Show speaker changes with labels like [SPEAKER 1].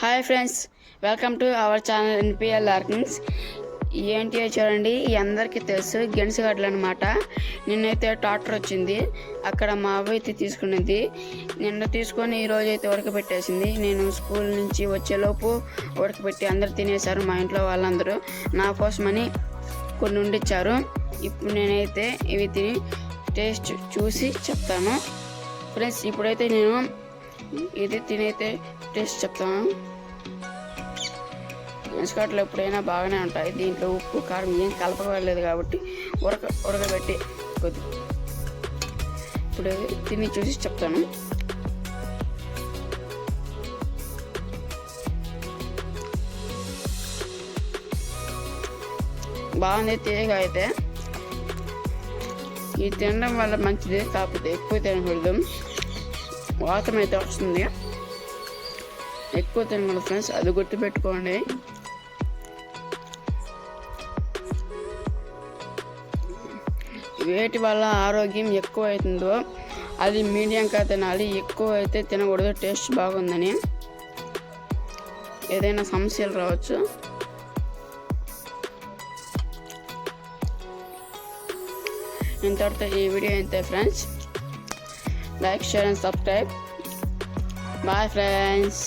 [SPEAKER 1] Hi friends, welcome to our channel NPL learnings. ఏంటి చూడండి, అందరికీ తెలుసు గెన్సిగడ్డలు అనమాట. నిన్నైతే ట్రాక్టర్ వచ్చింది, అక్కడ మా అవ్వ అయితే తీసుకునేది. నిన్న తీసుకొని ఈరోజు అయితే ఉడకబెట్టేసింది. నేను స్కూల్ నుంచి వచ్చేలోపు ఉడకబెట్టి అందరు తినేశారు, మా ఇంట్లో వాళ్ళందరూ. నా కోసమని కొన్ని వండిచ్చారు. ఇప్పుడు నేనైతే ఇవి తిని టేస్ట్ చూసి చెప్తాను ఫ్రెండ్స్. ఇప్పుడైతే నేను ఇది తినైతే టేస్ట్ చెప్తాను. గెన్సిగడ్డలు ఎప్పుడైనా బాగానే ఉంటాయి. దీంట్లో ఉప్పు కారం ఏం కలపలేదు కాబట్టి ఉడకబెట్టి కొద్ది ఇప్పుడు తిని చూసి చెప్తాను. బాగుంది, తీయగా అయితే. ఇది తినడం వల్ల మంచిది, కాకపోతే ఎక్కువ తినకూడదు. వాతం అయితే వస్తుంది, ఎక్కువ తినకూడదు ఫ్రెండ్స్, అది గుర్తుపెట్టుకోండి. వేటి వల్ల ఆరోగ్యం ఎక్కువ అవుతుందో అది మీడియంగా తినాలి, ఎక్కువ అయితే తినకూడదు. టేస్ట్ బాగుందని ఏదైనా సమస్యలు రావచ్చు. ఇంతటితో ఈ వీడియో అయితే friends. Like, share and subscribe. Bye friends.